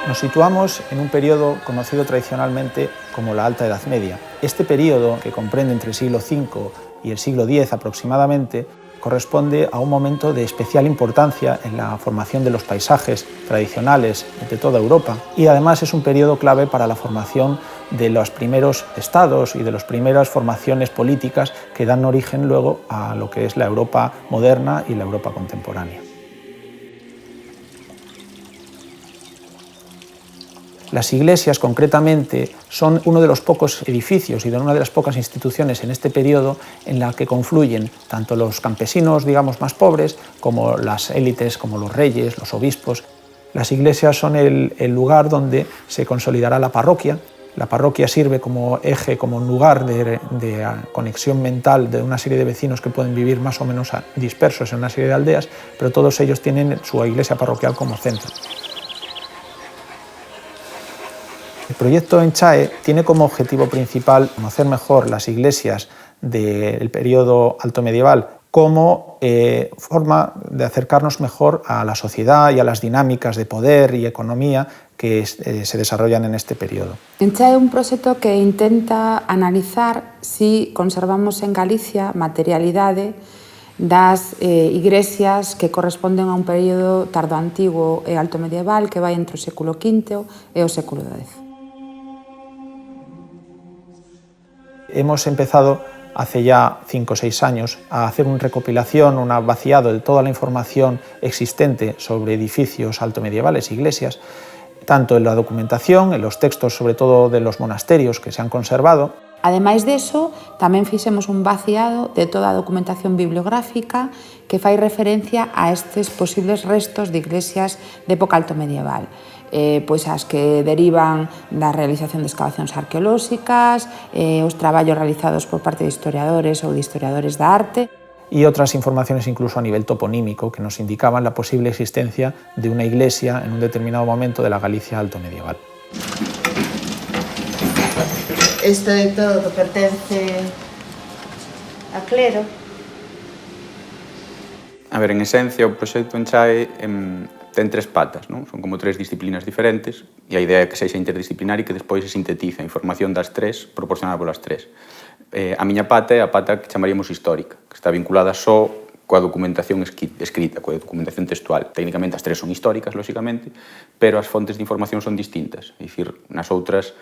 Nos situamos en un periodo conocido tradicionalmente como la Alta Edad Media. Este periodo, que comprende entre el siglo V y el siglo X aproximadamente, corresponde a un momento de especial importancia en la formación de los paisajes tradicionales de toda Europa y además es un periodo clave para la formación de los primeros estados y de las primeras formaciones políticas que dan origen luego a lo que es la Europa moderna y la Europa contemporánea. Las iglesias, concretamente, son uno de los pocos edificios y de una de las pocas instituciones en este periodo en la que confluyen tanto los campesinos, digamos, más pobres, como las élites, como los reyes, los obispos. Las iglesias son el lugar donde se consolidará la parroquia. La parroquia sirve como eje, como lugar de conexión mental de una serie de vecinos que pueden vivir más o menos dispersos en una serie de aldeas, pero todos ellos tienen su iglesia parroquial como centro. El proyecto ENCHAE tiene como objetivo principal conocer mejor las iglesias del periodo alto medieval como forma de acercarnos mejor a la sociedad y a las dinámicas de poder y economía que se desarrollan en este periodo. ENCHAE é un proxecto que intenta analizar si conservamos en Galicia materialidade das igrexas que corresponden a un período tardoantigo e alto medieval que vai entre o século V e o século X. Hemos empezado hace ya 5 o 6 años a hacer una recopilación, un vaciado de toda la información existente sobre edificios altomedievales, iglesias, tanto en la documentación, en los textos sobre todo de los monasterios que se han conservado. Ademais deso, tamén fixemos un vaciado de toda a documentación bibliográfica que fai referencia a estes posibles restos de iglesias de época altomedieval. Pois as que derivan da realización de excavacións arqueolóxicas, os traballos realizados por parte de historiadores ou de historiadores da arte. Y otras informaciones incluso a nivel toponímico que nos indicaban la posible existencia de una iglesia en un determinado momento de la Galicia altomedieval. Isto de todo pertence a clero. A ver, en esencia, o proxecto ENCHAE ten 3 patas, non? Son como 3 disciplinas diferentes e a idea é que sexa interdisciplinar e que despois se sintetiza a información das 3 proporcionada polas 3. A miña pata é a pata que chamaríamos histórica, que está vinculada só coa documentación escrita, coa documentación textual. Técnicamente as 3 son históricas, lóxicamente, pero as fontes de información son distintas. É dicir, nas outras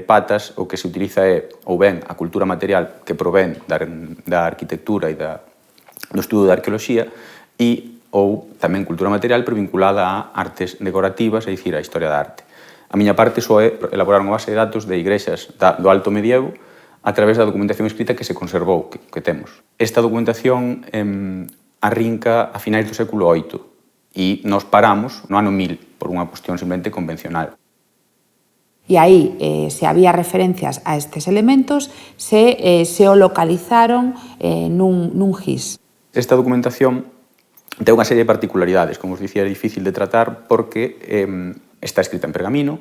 patas o que se utiliza é ou ben a cultura material que provén da arquitectura e do estudo da arqueoloxía e ou tamén cultura material pero vinculada a artes decorativas, é dicir, a historia da arte. A miña parte só é elaborar unha base de datos de igrexas do Alto Medievo a través da documentación escrita que se conservou, que temos. Esta documentación arrinca a finais do século VIII e nos paramos no ano 1000 por unha cuestión simplemente convencional. E aí, se había referencias a estes elementos, se o localizaron nun GIS. Esta documentación ten unha serie de particularidades, como os dicía, é difícil de tratar porque está escrita en pergamino,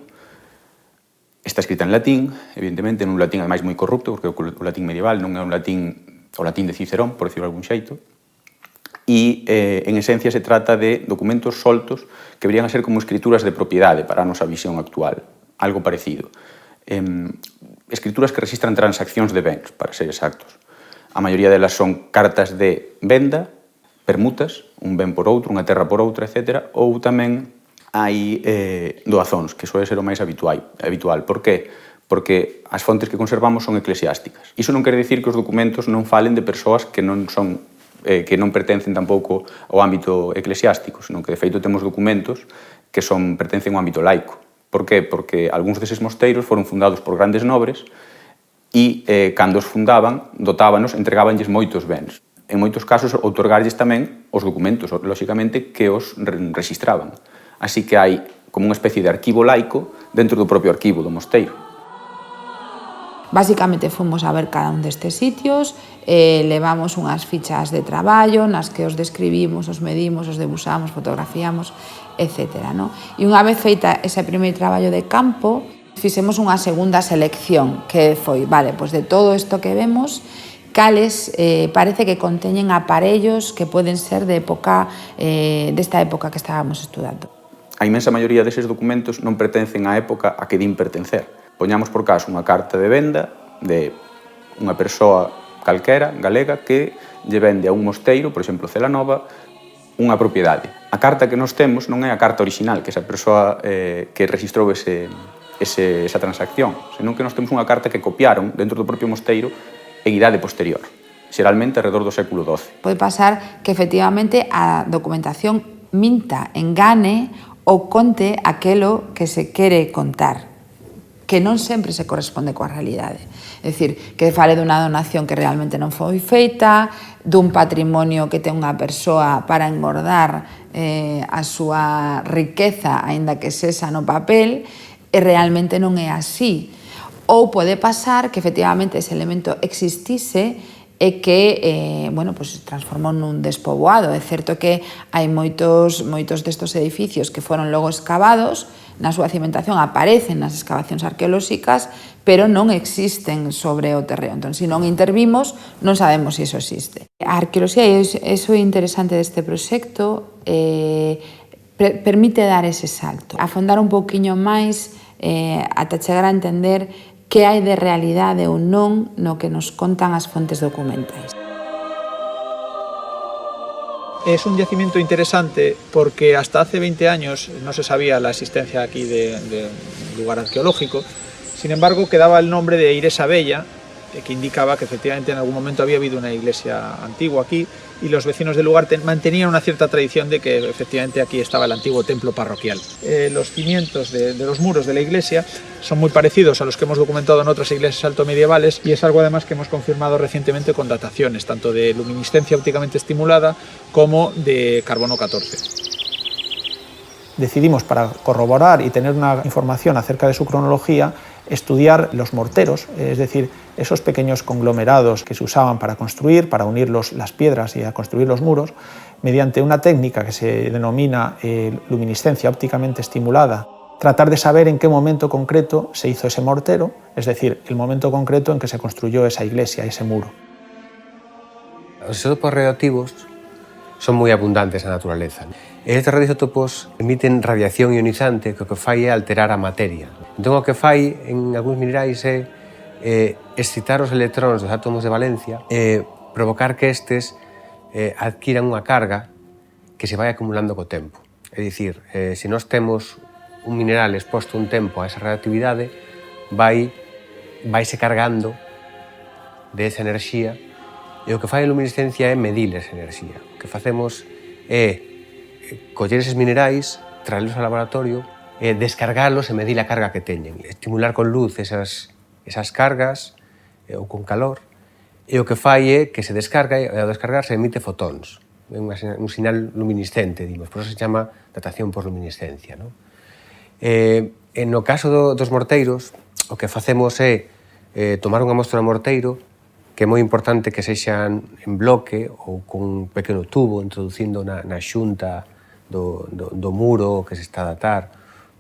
está escrita en latín, evidentemente, nun latín ademais moi corrupto, porque o latín medieval non é o latín de Cicerón, por decirlo de algún xeito, e en esencia se trata de documentos soltos que verían a ser como escrituras de propiedade para a nosa visión actual, algo parecido. Escrituras que registran transaccións de bens, para ser exactos. A maioría delas son cartas de venda, permutas, un ben por outro, unha terra por outra, etc. Ou tamén hai doazóns, que soe ser o máis habitual. Por qué? Porque as fontes que conservamos son eclesiásticas. Iso non quere dicir que os documentos non falen de persoas que non pertencen tampouco ao ámbito eclesiástico, senón que de feito temos documentos que pertencen ao ámbito laico. Por qué? Porque algúns deses mosteiros foron fundados por grandes nobres e, cando os fundaban, dotábanos, entregábanlles moitos bens. En moitos casos, outorgarlles tamén os documentos, lóxicamente, que os rexistraban. Así que hai como unha especie de arquivo laico dentro do propio arquivo do mosteiro. Básicamente fomos a ver cada un destes sitios, levamos unhas fichas de traballo nas que os describimos, os medimos, os debusamos, fotografiamos, etc. E unha vez feita ese primeiro traballo de campo, fixemos unha segunda selección, que foi, pois de todo isto que vemos, cales parece que conteñen aparellos que poden ser desta época que estábamos estudando. a inmensa maioría deses documentos non pertencen á época a que din pertencer. Poñamos por caso unha carta de venda de unha persoa calquera, galega, que lle vende a un mosteiro, por exemplo, Celanova, unha propiedade. A carta que nós temos non é a carta original, que esa persoa que registrou esa transacción, senón que nós temos unha carta que copiaron dentro do propio mosteiro en idade posterior, xeralmente alrededor do século XII. Pode pasar que efectivamente a documentación minta, engane ou conte aquelo que se quere contar, que non sempre se corresponde coa realidade. É dicir, que fale dunha donación que realmente non foi feita, dun patrimonio que ten unha persoa para engordar a súa riqueza, aínda que sexa no papel, e realmente non é así. Ou pode pasar que efectivamente ese elemento existise e que se transformou nun despoboado. É certo que hai moitos destos edificios que foron logo excavados, na súa cimentación aparecen nas excavacións arqueolóxicas, pero non existen sobre o terreo. Entón, se non intervimos, non sabemos se iso existe. A arqueoloxía, e iso é interesante deste proxecto, permite dar ese salto, afondar un pouquiño máis ata chegar a entender que hai de realidade ou non no que nos contan as fontes documentais. Es un yacimiento interesante porque hasta hace 20 años no se sabía la existencia aquí de un lugar arqueológico. Sin embargo, quedaba el nombre de Eiresa Bella, que indicaba que efectivamente en algún momento había habido una iglesia antigua aquí, y los vecinos del lugar mantenían una cierta tradición de que efectivamente aquí estaba el antiguo templo parroquial. Los cimientos de los muros de la iglesia son muy parecidos a los que hemos documentado en otras iglesias altomedievales, y es algo además que hemos confirmado recientemente con dataciones, tanto de luminiscencia ópticamente estimulada como de carbono 14. Decidimos, para corroborar y tener una información acerca de su cronología, estudiar los morteros, es decir, esos pequeños conglomerados que se usaban para construir, para unir las piedras y a construir los muros, mediante una técnica que se denomina luminiscencia ópticamente estimulada, tratar de saber en qué momento concreto se hizo ese mortero, es decir, el momento concreto en que se construyó esa iglesia, ese muro. Os isótopos radioactivos son moi abundantes na naturaleza. Estes radioisótopos emiten radiación ionizante que o que fai é alterar a materia. Entón, o que fai en algúns minerais é excitar os electróns dos átomos de valencia e provocar que estes adquiran unha carga que se vai acumulando co tempo. É dicir, se nós temos un mineral exposto un tempo a esa radioactividade, vaise cargando de esa enerxía. E o que fai a luminiscencia é medir esa enerxía. O que facemos é coller eses minerais, traerlos ao laboratorio, descargarlos e medir a carga que teñen. Estimular con luz esas cargas ou con calor. E o que fai é que se descarga e ao descargarse emite fotóns. É un sinal luminiscente, dimos. Por eso se chama datación por luminiscencia. No caso dos morteiros, o que facemos é tomar unha mostra de morteiro, que é moi importante que sexan en bloque ou con un pequeno tubo introducindo na xunta do muro que se está a datar,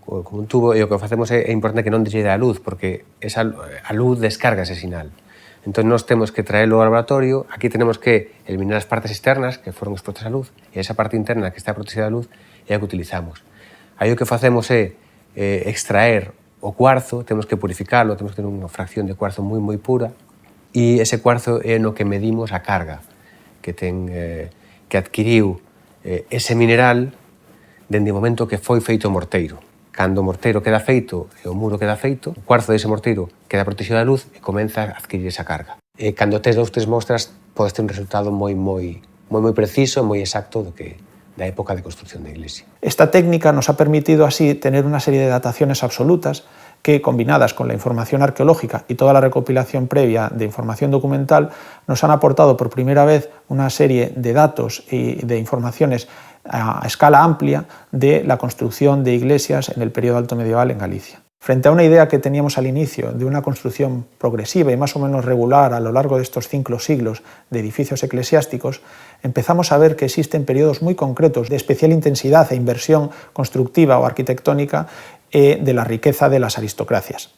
con un tubo, e o que facemos é importante que non deixe a luz, porque a luz descarga ese sinal. Entón, nós temos que traelo ao laboratorio, aquí tenemos que eliminar as partes externas que foron expostas á luz, e esa parte interna que está protegida da luz é a que utilizamos. Aí o que facemos é extraer o cuarzo, temos que purificalo, temos que ter unha fracción de cuarzo moi pura, e ese cuarzo é no que medimos a carga que adquiriu ese mineral dende o momento que foi feito o morteiro. Cando o morteiro queda feito e o muro queda feito, o cuarzo dese morteiro queda protegido da luz e comeza a adquirir esa carga. E cando tes 2 ou 3 mostras, podes ter un resultado moi preciso e moi exacto da época de construcción da iglesia. Esta técnica nos ha permitido así tener una serie de dataciones absolutas que, combinadas con la información arqueológica y toda la recopilación previa de información documental, nos han aportado por primera vez una serie de datos y de informaciones a escala amplia de la construcción de iglesias en el periodo alto medieval en Galicia. Frente a una idea que teníamos al inicio de una construcción progresiva y más o menos regular a lo largo de estos 5 siglos de edificios eclesiásticos, empezamos a ver que existen periodos muy concretos de especial intensidad e inversión constructiva o arquitectónica de la riqueza de las aristocracias.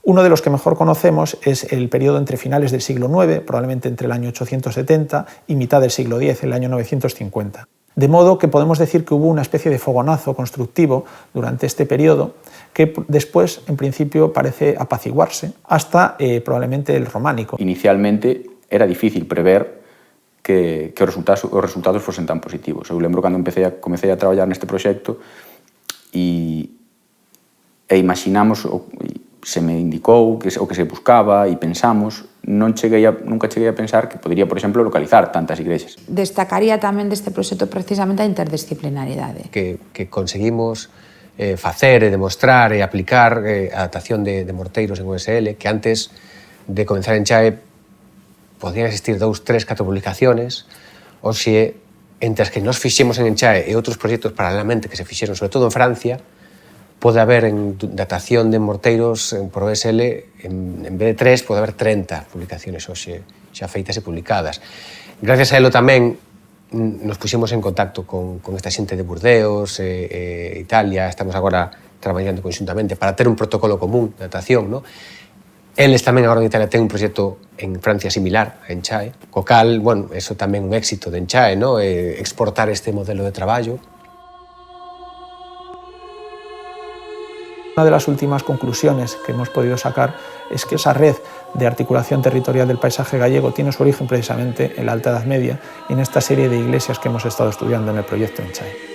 Uno de los que mejor conocemos es el periodo entre finales del siglo IX, probablemente entre el año 870 y mitad del siglo X, el año 950. De modo que podemos decir que hubo una especie de fogonazo constructivo durante este periodo que después, en principio, parece apaciguarse hasta probablemente el románico. Inicialmente era difícil prever que os resultados fosen tan positivos. Eu lembro cando comecei a traballar neste proxecto e imaginamos, se me indicou o que se buscaba e pensamos, nunca cheguei a pensar que podería, por exemplo, localizar tantas igrexas. Destacaría tamén deste proxecto precisamente a interdisciplinaridade. Que conseguimos facer e demostrar e aplicar a adaptación de morteiros en USL, que antes de comenzar en Chae podían existir 2, 3, 4 publicaciones, hoxe, entre as que nos fixemos en Chae e outros proxectos paralelamente que se fixeron, sobre todo en Francia, pode haber en datación de morteiros por OSL, en vez de 3, pode haber 30 publicaciones hoxe xa feitas e publicadas. Gracias a elo tamén nos puxemos en contacto con esta xente de Burdeos, Italia, estamos agora traballando conxuntamente para ter un protocolo común de datación, ¿no? Eles tamén agora en Italia ten un proxecto en Francia similar a Enchae, co cal, bueno, eso tamén un éxito de Enchae, ¿no? Exportar este modelo de traballo. Una de las últimas conclusiones que hemos podido sacar es que esa red de articulación territorial del paisaje gallego tiene su origen precisamente en la Alta Edad Media y en esta serie de iglesias que hemos estado estudiando en el proyecto Enchae.